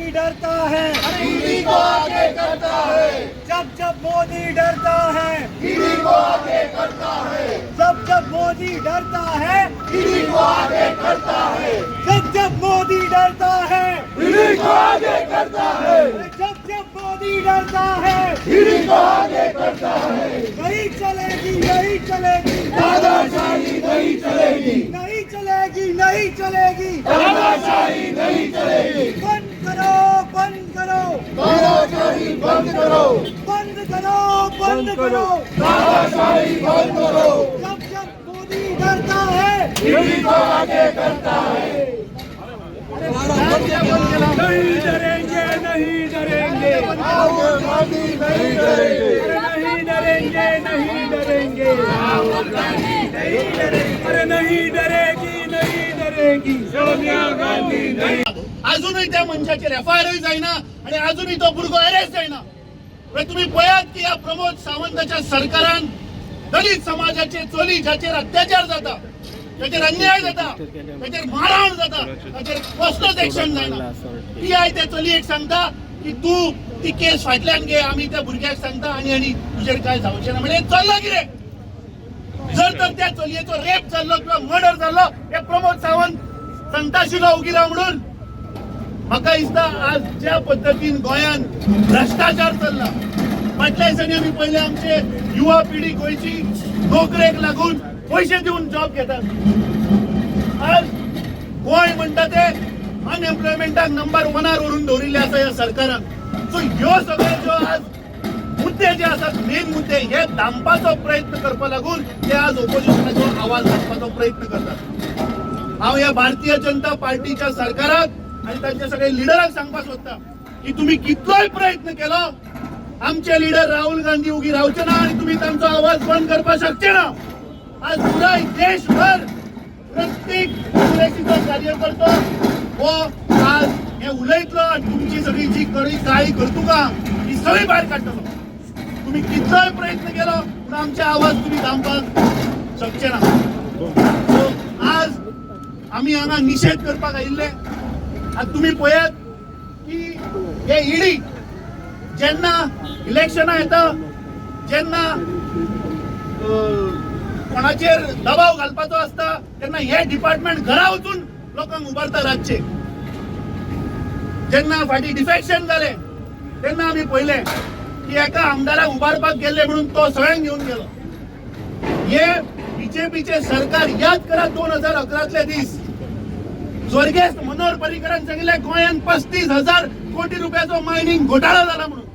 मोदी डरता है ईडी को आगे करता है, जब मोदी डरता है ईडी को आगे करता है, जब मोदी डरता है ईडी को आगे करता है, जब मोदी डरता है ईडी को आगे करता है, जब मोदी डरता है ईडी को आगे करता है। नहीं चलेगी नहीं चलेगी दादाशाही नहीं चलेगी, नहीं चलेगी नहीं चलेगी दादाशाही नहीं चलेगी, बंद करो बंद करो दादाशाही बंद करो, बंद करो बंद करो दादाशाही बंद करो, जब मोदी डरता है ईडी को आगे करता है। नहीं डरेंगे नहीं डरेंगे राहुल गांधी नहीं डरेंगे, नहीं डरेंगे नहीं डरेंगे अरे नहीं डरेगी नहीं डरेगी सोनिया गांधी नहीं अजूनही त्या मंचाचेर एफआयआर जायना आणि अजूनही तो भुरगो अरेस्ट जायना। तुम्ही पळयात की या प्रमोद सावंताच्या सरकारान दलित समाजाचे चली जाचेर अत्याचार जाता, त्याचेर अन्याय जाता, त्याचेर मारहाण जाता, त्याचेर कसलोच एक्शन जायना। ती आय त्या चलयेक सांगता की तू ती केस फाटल्यान घे, आम्ही त्या भुरग्याक सांगता आणि तुजेर काय जावचें ना। म्हणजे चल्ला कितें? जर तर त्या चलयेचो रेप जाल्लो किंवा मर्डर जाल्लो हे प्रमोद सावंत सांगताशिल्लो उगिरा म्हणून म्हाका दिसता आज ज्या पद्दतीन गोंयान भ्रष्टाचार चल्ला, फाटल्या दिसांनी आमी पळयलें आमचे युवा पिढी गोंयची नोकरेक लागून पैसे दिवन जॉब घेतात। आज गोंय म्हणटा ते अनएम्प्लॉयमेंटाक नंबर 1 व्हरून दवरिल्ले आसा ह्या सरकारान। सो ह्यो सगळे ज्यो आज मुद्दे जे आसात, मेन मुद्दे हे दामपाचो प्रयत्न करपा लागून ते आज ऑपोजिशनाचो आवाज हाडपाचो प्रयत्न करतात। हांव ह्या भारतीय जनता पार्टीच्या सरकाराक आणि त्यांच्या सगळ्या लिडरांक सांगपाक सोदता की तुम्ही कितलोय प्रयत्न केलो, आमचे लिडर राहुल गांधी उगी रावचे ना आणि तुम्ही त्यांचा आवाज बंद करपाक शकचे ना। आज पुराय देशभर प्रत्येक काँग्रेसीचो कार्यकर्तो हो आज हे उलयतलो आणि तुमची सगळी जी काळी कर्तुका ही सगळी भायर काडटलो। तुम्ही कितलोय प्रयत्न केलो पण आमचे आवाज तुम्ही दामपाक शकचे ना। सो आज आम्ही हांगा निषेध करपाक आयिल्ले। आज तुम्ही पळयात की हे ईडी जेन्ना इलेक्शनां येता, जेन्ना कोणाचेर दबाव घालपाचो असता तेन्ना हे डिपार्टमेंट घरा वचून लोकांक उबारता रातचे। जेन्ना फाटी डिफेक्शन जाले तेन्ना आमी पळयले की एका आमदाराक उबारपाक गेल्ले म्हणून तो सगळ्यांक घेवन गेलो। हे बीजेपीचे सरकार याद करा 2011तले दीस स्वर्गेस्त मनोहर पर्रीकरान सांगिल्ले गोंयान 35,000 कोटी रुपयाचो मायनिंग घोटाळा जाला म्हणून।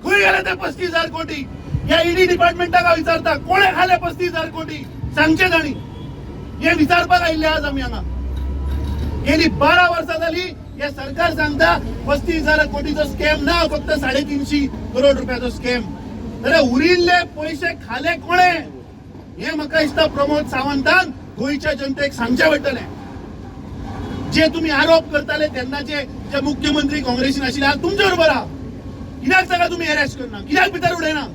खंय गेले ते 35,000 कोटी? या ईडी डिपार्टमेंटाक विचारता कोणे खाले 35,000 कोटी? सांगचे जाणी हे विचारपाक आयिल्ले आज आमी हांगा। गेली 12 वर्सां जाली हे सरकार सांगता 35,000 कोटीचो स्कॅम ना, फक्त 350 करोड रुपयाचो स्कॅम। जाल्यार उरिल्ले पैसे खाले कोणे हे म्हाका दिसता प्रमोद सावंतान गोंयच्या जनतेक सांगचे पडटलें। जे तुम्ही आरोप करताले तेन्नाचे जे मुख्यमंत्री काँग्रेसीन आशिल्ले आज तुमचे बरोबर आहा, कित्याक ताका तुम्ही अरेस्ट करना, कित्याक भितर उडयना?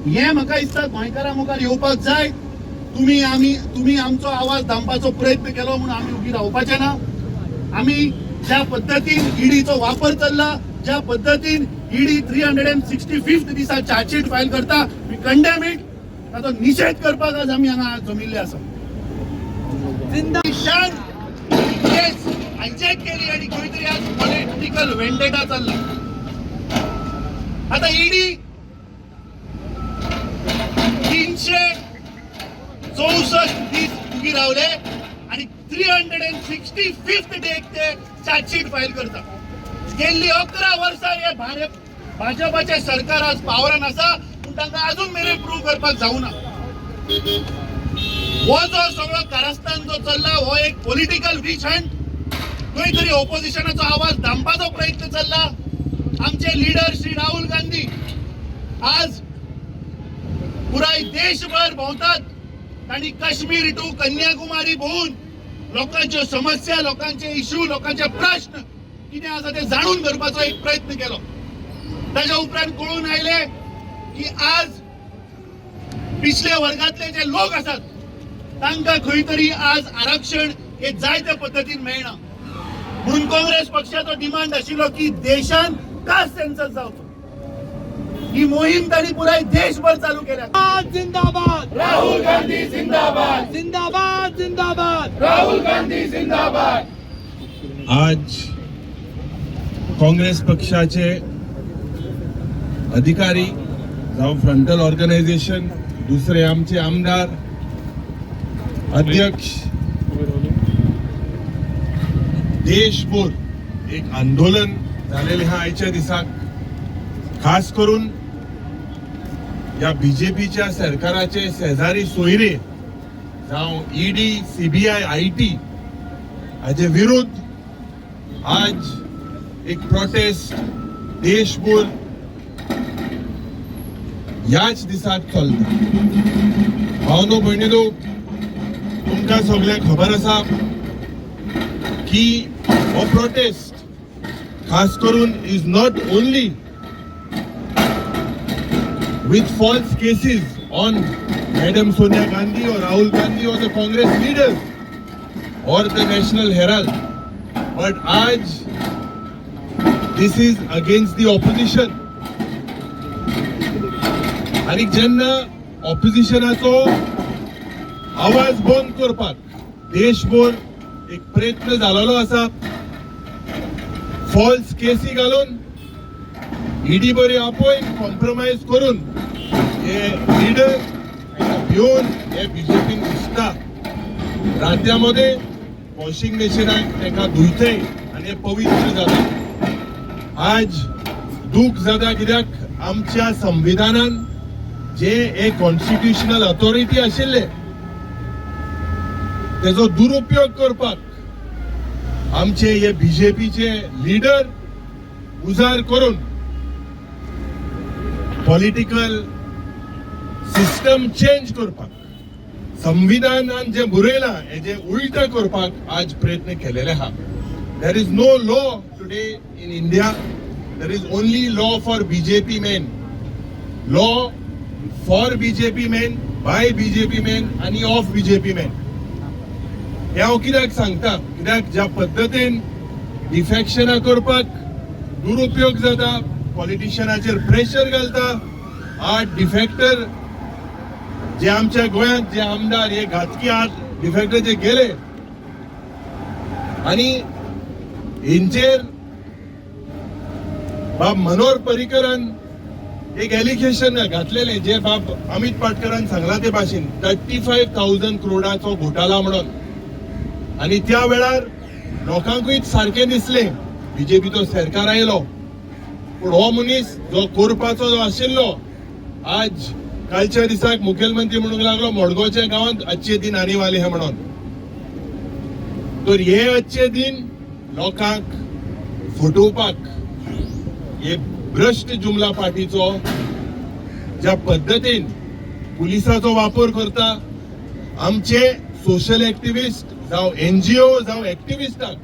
हे म्हाका दिसता गोंयकारां मुखार येवपाक जाय। तुम्ही आमचो आवाज दामपाचो प्रयत्न केलो म्हणून आमी उगी रावपाचे ना। आमी ज्या पद्दतीन ईडीचो वापर चल्ला, ज्या पद्दतीन ईडी 365th दिसा चार्जशीट फायल करता, वी कंडेम इट। ताचो निषेध करपाक आज आमी हांगा जमिल्ले आसा। केस हायजॅक केली आणि खंय तरी आज पॉलिटिकल वेंडेटा चालला। आता ईडी 364 दीस उगी रावले आणि 365th डे ते चार्जशीट फायल करता। गेल्ली 11 वर्सां हे भाजपाचे सरकार आज पावरान आसा पूण तांकां अजून मेरेन प्रूव्ह करपाक जावना। हो जो सगळो कारस्थान जो चल्ला हो एक पॉलिटिकल विच हंट, खंय तरी ऑपोजिशनाचो आवाज दामपाचो प्रयत्न चल्ला। आमचे लीडर श्री राहुल गांधी आज पुराय देशभर भोंवतात, तांणी काश्मीर टू कन्याकुमारी भोंवून लोकांच्यो समस्या, लोकांचे इश्यू, लोकांचे प्रश्न कितें आसा ते जाणून घेवपाचो एक प्रयत्न केलो। ताच्या उपरांत कळून आयले की आज पिछले वर्गातले जे लोक आसात तांकां खंय तरी आज आरक्षण हे जाय त्या पद्दतीन मेळना। म्हणून काँग्रेस पक्षाचो डिमांड आशिल्लो की देशान कास्ट सेन्सस जावचो. ही मोहीम ताणी पुराय देशभर चालू केल्या. जिंदाबाद राहुल गांधी जिंदाबाद. जिंदाबाद जिंदाबाद. राहुल गांधी जिंदाबाद. आज काँग्रेस पक्षाचे अधिकारी जावं फ्रंटल ऑर्गनायझेशन, दुसरे आमचे आमदार, अध्यक्ष, देशभर एक आंदोलन झालेले हा आयच्या दिसाक, खास करून या बीजेपीच्या सरकाराचे शेजारी सोयरे जावं ईडी, सीबीआय, आयटी हाचे विरुद्ध आज एक प्रोटेस्ट देशभर याच दिसाक चलता. भावनो भयणीनो, तुमकां सगळ्यांक खबर आसा की हो प्रोटेस्ट खास करून is not only with false cases on Madam Sonia Gandhi or Rahul Gandhi or the Congress leaders or the National Herald, but आज this is against the opposition. आणि जेन्ना ऑपोजिशनाचो आवाज बंद करपाक देशभर एक प्रयत्न जालोलो आसा, फॉल्स केसी घालून ईडी बरी आपयन कॉम्प्रोमाइज करून हे लीडर भिवन हे बीजेपीन दिसता राज्यामध्ये वॉशिंग मशीनाक ताका धुयतय आनी हे पवित्र जाता. आज दुख जाता कित्याक आमच्या संविधानान जे एक कॉन्स्टिट्युशनल ऑथॉरिटी आशिल्ले तेजो दुरुपयोग करपाक आमचे हे बीजेपीचे लीडर उजार करून पॉलिटिकल सिस्टम चेंज करपाक, संविधानान जे बरयला हेजे उलट करपाक आज प्रयत्न केलेले आहा. There is no law today in India. There is only law for BJP men, law for BJP men, by BJP men आनी ऑफ बीजेपी मेन. हे हांव कित्याक सांगता, कित्याक ज्या पद्दतीन डिफेक्शनां करपाक दुरुपयोग जाता, पॉलिटिशियनाचेर प्रेशर घालता, आज डिफेक्टर जे आमच्या गोंयांत जे आमदार हे घातकी आज डिफेक्टर जे गेले आणि हेंचेर बाब मनोहर पर्रीकरान एक एलिगेशन घातलेले जे बाब अमित पाटकरान सांगला ते भाशेन 35,000 करोडाचो घोटाळा म्हणून. आणि त्या वेळार लोकांकूय सारखे दिसले बीजेपीचो सरकार आयलो, पण हो मनीस जो करपाचो जो आशिल्लो आज कालच्या दिसाक मुखेलमंत्री म्हणूंक लागलो मडगांवच्या गांवांत अच्छे दिन आने वाले हे म्हणून. तर हे अच्छे दिन लोकांक फटोवपाक हे भ्रष्ट जुमला पार्टीचो ज्या पद्दतीन पुलिसाचो वापर करता, आमचे सोशल एक्टिविस्ट जावं एनजीओ जावं एक्टिविस्टांक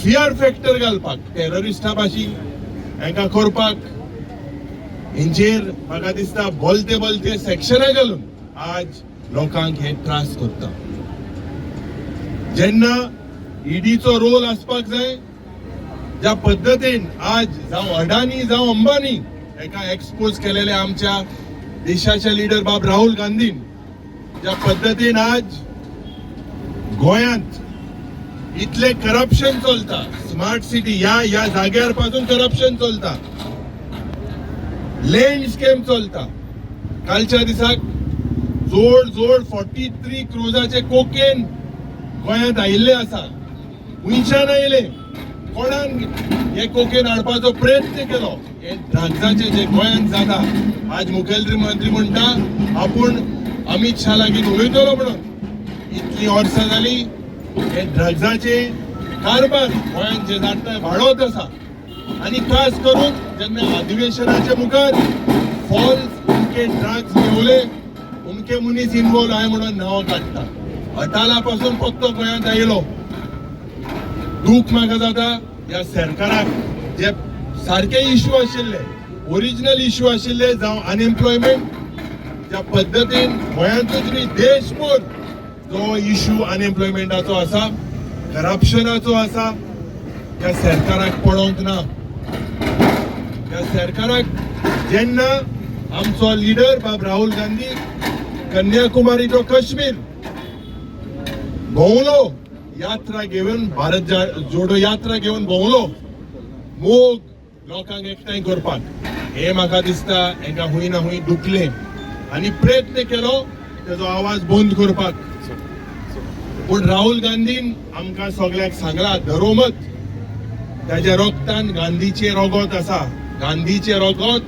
फियर फॅक्टर घालपाक, टेररिस्टा भाशेन हांकां करपाक हेंचेर म्हाका दिसता बोलते बोलते सेक्शनां घालून आज लोकांक हे त्रास करता. जेन्ना ईडीचो रोल आसपाक जाय, ज्या पद्दतीन आज जावं अडानी जावं अंबानी हाका एक्सपोज केलेले आमच्या देशाचे लीडर बाब राहुल गांधीन, ज्या पद्दतीन आज गोंयांत इतले करप्शन चलता, स्मार्ट सिटी या जाग्यार पासून करप्शन चलता, लँड स्कॅम चलता. कालच्या दिसाक जोड 43 क्रोजाचे कोकेन गोंयांत आयिल्ले आसा. हुंयच्यान आयले, कोणान हे कोकेन हाडपाचो प्रयत्न केलो, हे ड्रग्साचे जे गोंयांत जाता. आज मुखेलमंत्री म्हणटा आपूण अमित शाह लागीं उलयतलो म्हणून. इतली वर्सां जाली हे ड्रग्साचे कारभार गोंयांत जे जाता वाडत आसा. आणि खास करून जेन्ना अधिवेशनाच्या मुखार फॉल्स उमके ड्रग्स मेवले, उमके मनीस इन्वॉल्व आहाय म्हणून नांवां काडटा. अटाला पासून फक्त गोंयांत आयलो. दूख म्हाका जाता ह्या सरकाराक जे सारखे इश्यू आशिल्ले, ओरिजिनल इश्यू आशिल्ले जावं अनएम्प्लॉयमेंट, ज्या पद्दतीन गोंयांतूच न्ही देशभर जो इश्यू अनएम्प्लॉयमेंटाचो आसा, करप्शनाचो आसा, त्या सरकाराक पडोवंक ना. त्या सरकाराक जेन्ना आमचो लिडर बाब राहुल गांधी कन्याकुमारी तो काश्मीर भोंवलो, यात्रा घेवन भारत जोडो यात्रा घेवन भोंवलो मोग लोकांक एकठांय करपाक, हे म्हाका दिसता हांकां हुंय ना हुंय दुखलें आनी प्रयत्न केलो तेजो आवाज बंद करपाक. पूण राहुल गांधीन आमकां सगळ्याक सांगला धरोमत ताच्या रोगतान गांधीचे रगत आसा. गांधीचे रगत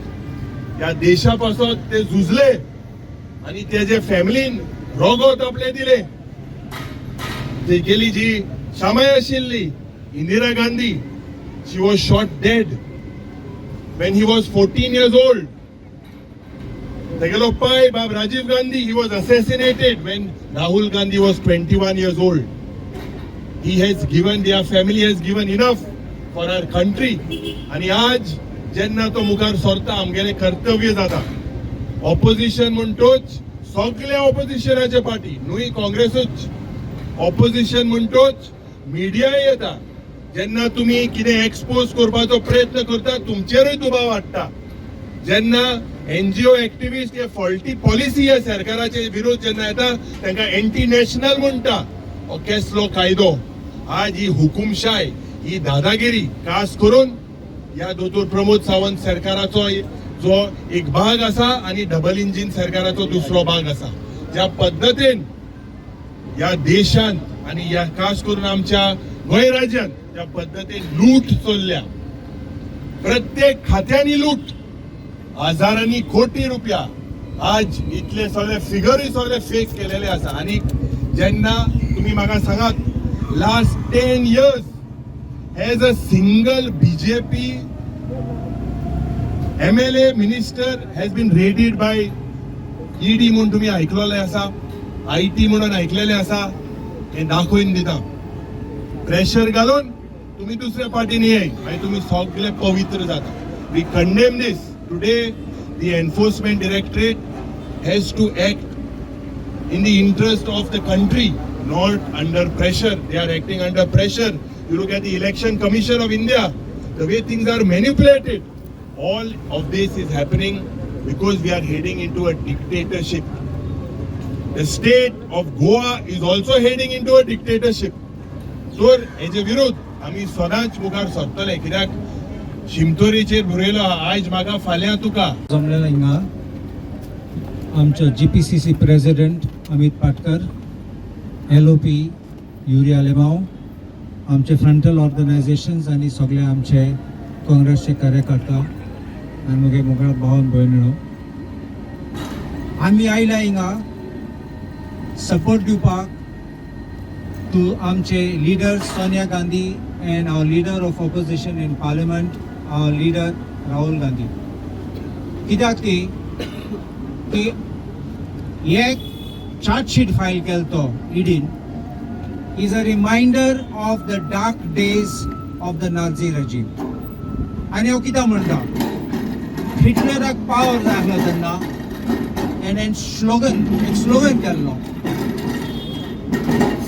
ह्या देशा पासून ते झुजले आनी तेजे फॅमिलीन रगत आपले दिले. तेगेली जी शामाय आशिल्ली Indira Gandhi, she was shot dead when he was 14 years old. तेगेलो pai बाब Rajiv Gandhi, he was assassinated when Rahul Gandhi was 21 years old. He has given, their family has given enough for our country. आणि आज जेन्ना तो मुखार सरता आमगेले कर्तव्य जाता. ऑपोजिशन म्हणटोच सगळे ऑपोजिशनाचे पार्टी न्हय काँग्रेसूच, ऑपोजिशन म्हणटोच मिडिया येता. जेन्ना तुम्ही कितें एक्सपोज करपाचो प्रयत्न करता तुमचेरूय दुबाव हाडटा. जेन्ना एनजीओ एक्टिविस्ट हे फॉल्टी पॉलिसी ह्या सरकाराचे विरोध जेन्ना येता तांकां एंटी नॅशनल म्हणटा. हो कसलो कायदो? आज ही हुकुमशाय, ही दादागिरी खास करून ह्या दोतोर प्रमोद सावंत सरकाराचो जो एक भाग आसा आणि डबल इंजिन सरकाराचो दुसरो भाग आसा. ज्या पद्धतीन ह्या देशांत आणि ह्या खास करून आमच्या गोंय राज्यांत ज्या पद्धतीन लूट चल्ल्या, प्रत्येक खात्यांनी लूट, हजारांनी कोटी रुपया. आज इतले सगळे फिगरूय सगळे फेक केलेले आसा. आणि जेन्ना तुम्ही म्हाका सांगात last 10 years as a single BJP MLA minister has been raided by ED म्हणून तुम्ही ऐकलेले आसा, IT म्हणून ऐकलेले आसा. हे दाखवून दिता प्रेशर घालून तुम्ही दुसऱ्या पार्टीने येय आणि तुम्ही सगळे पवित्र जाता. We condemn this. Today, the Enforcement Directorate has to act in the interest of the country, not under pressure. They are acting under pressure. You look at the Election Commission of India, the way things are manipulated. All of this is happening because we are heading into a dictatorship. The state of Goa is also heading into a dictatorship. So, हेजे विरोध आमी सदांच मुखार सरतले. कित्याक शिमतोरीचेर बरयलो आयज म्हाका फाल्यां तुका. जमलेला हिंगा आमचो GPCC president Amit Patkar, LOP Yuri Alemao, आमचे फ्रंटल ऑर्गनायझेशन्स आणि सगळे आमचे काँग्रेसचे कार्यकर्ता आणि मुगे मुखार भावन भयणीनो, आमी आयला हिंगा सपोर्ट दिवपाक टू आमचे leader Sonia Gandhi and our leader of opposition in parliament, our leader Rahul Gandhi. कित्याक की एक चार्ज शीट फायल केलो ईडीन is a reminder of the dark days of the Nazi regime. आणि हांव कित्याक म्हणटा, हिटलराक पावर जाय आसलो तेन्ना एक स्लोगन केल्लो,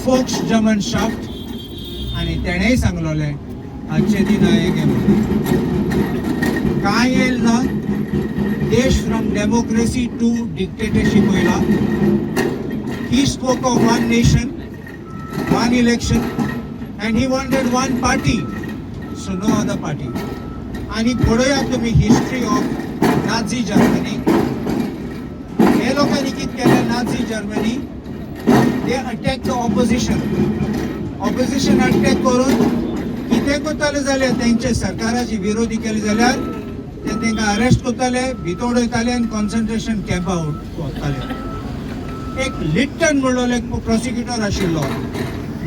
फोक्स जर्मन शाफ्ट, आणि तेणेय सांगलोले आजचे दिन आयेगे काय येईल ना. देश फ्रॉम डेमोक्रेसी टू डिक्टेटरशिप वयला. He spoke of one nation, one election, and he wanted one party, so no other party. आणि पळोवया तुम्ही हिस्ट्री ऑफ नाझी जर्मनी. हे लोकांनी कितें केलें Nazi Germany, they attack the opposition attack करून कितें करताले जाल्यार तेंचे सरकाराची विरोधी केली जाल्यार ते तांकां अरेस्ट करताले, भितर उडयताले आनी कॉन्सन्ट्रेशन कॅम्पां व्हरताले. एक लिट्टन म्हणलो एक प्रोसिक्युटर आशिल्लो,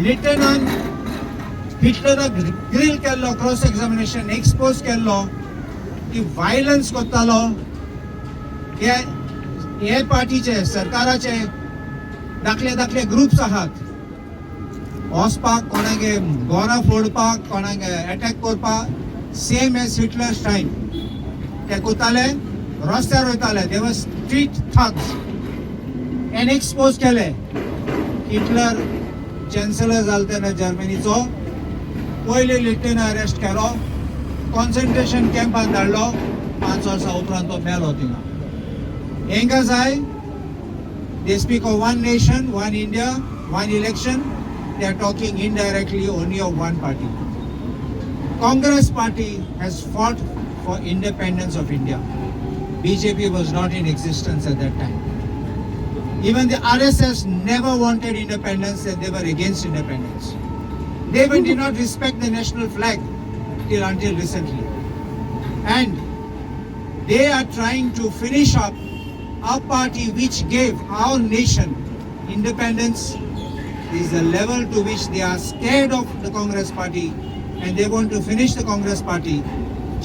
लिट्टनान हिटलराक ग्रिल केल्लो, क्रॉस एक्झामिनेशन एक्सपोज केल्लो की वायलन्स करतालो. हे पार्टीचे सरकाराचे धाकले ग्रुप्स आहात, वचपाक कोणागे घरां फोडपाक, कोणागे अटॅक करपाक, सेम एज हिटलर स्टायल ते करताले, रस्त्यार वयताले. दे वर स्ट्रीट थग्स. एन एक्सपोज केले हिटलर चॅन्सलर जालो तेन्ना जर्मनीचो. पयले लिट्टेन अरेस्ट केलो, कॉन्सन्ट्रेशन कॅम्पान धाडलो, 5 वर्सां उपरांत तो मेलो थिंगा. हेंका जाय, they speak of one nation, one India, one election. They are talking indirectly only of one party. Congress party has fought for independence of India. BJP was not in existence at that time. Even the RSS never wanted independence and they were against independence. They even did not respect the national flag until recently. And they are trying to finish up a party which gave our nation independence. This is the level to which they are scared of the Congress party and they want to finish the Congress party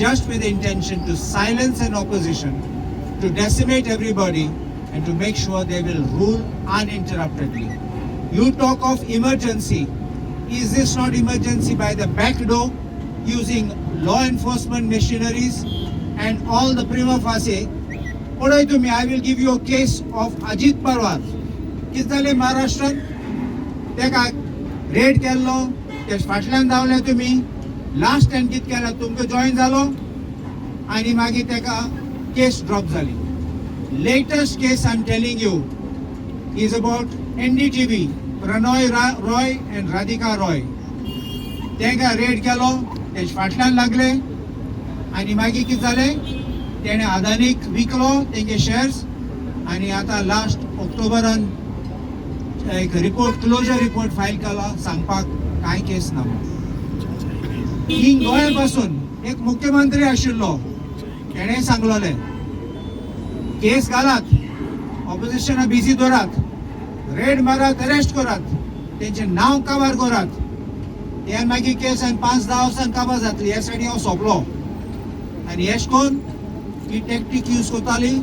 just with the intention to silence an opposition, to decimate everybody and to make sure they will rule uninterruptedly. You talk of emergency. Is this not emergency by the back door using law enforcement machineries and all the prima facie? पळय तुम्ही, I will give you a case of Ajit Parwar. कितें जालें महाराष्ट्रान? तेका red केल्लो, ते फाटल्यान धांवले तुमी, last time कितें केलें, तुमकां जॉइन जालो आनी मागीर तेका केस ड्रॉप जाली. Latest case I am telling you is about NDTV, Prannoy Roy end Radhika Roy. तेका रेड केलो, ते फाटल्यान लागले आनी मागीर कितें जालें, तेणे अदानीक विकलो तेंगे शेअर्स आणि आता लास्ट ऑक्टोबरान एक रिपोर्ट, क्लोजर रिपोर्ट फायल केला, सांगपाक कांय केस ना. ही गोंया पासून एक मुख्यमंत्री आशिल्लो, तेणे सांगलोले केस घालात, ऑपोजिशना बिजी दवरात, रेड मारात, अरेस्ट करात, तेंचे नाव काबार करात. हे मागीर केस आनी 5-10 वर्सां काबार जातली. हे सायडी हांव सोंपलो आनी एश कोन ही टॅक्टीक यूज करताली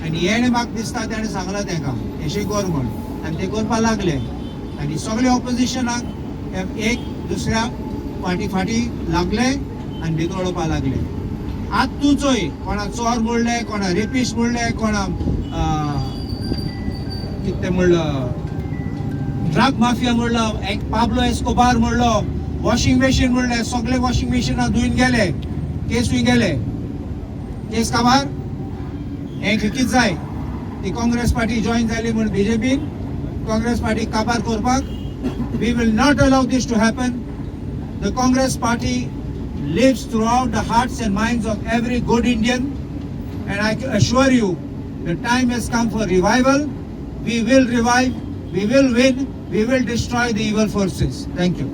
आनी हेणे म्हाका दिसता तेणे सांगला तेका अशें कर म्हण आनी ते करपा लागले आनी सगळे ऑपोजिशनाक एक दुसऱ्या फाटी लागले आनी भितर उडोवपा लागले. आतां तूं चोय, कोणा चोर म्हणले, कोणा रेपिस्ट म्हणले, कोणा कितें म्हणलं ड्रग माफिया म्हणलो, एक पाब्लो एस्कोबार म्हणलो, वॉशिंग मशीन म्हणले, सगळे वॉशिंग मशीनां धुवन गेले, केसूय गेले. केस काबार. हें कितें जाय, ती काँग्रेस पार्टी जॉइन जाली म्हूण BJP काँग्रेस पार्टी काबार करपाक. We will not allow this to happen. The Congress party lives throughout the hearts and minds of every good Indian and I assure you the time has come for revival. We will revive, we will win, we will destroy the evil forces. Thank you.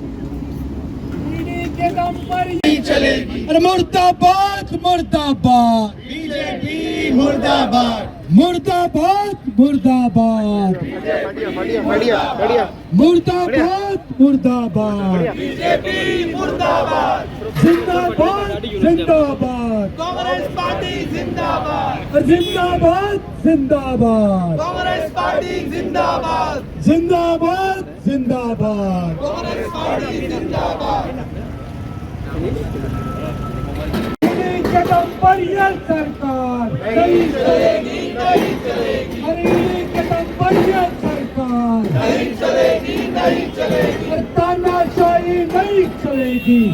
के दम पर ही चलेगी. अरे मुर्दाबाद मुर्दाबाद, BJP मुर्दाबाद, मुर्दाबाद मुर्दाबाद, मुर्दाबाद मुर्दाबाद, बीजेपी मुर्दाबाद, जिंदाबाद जिंदाबाद, कांग्रेस पार्टी जिंदाबाद, जिंदाबाद जिंदाबाद, कांग्रेस पार्टी जिंदाबाद, जिंदाबाद जिंदाबाद. कांग्रेस पार्टी जिंदाबाद. कदम पर यह सरकार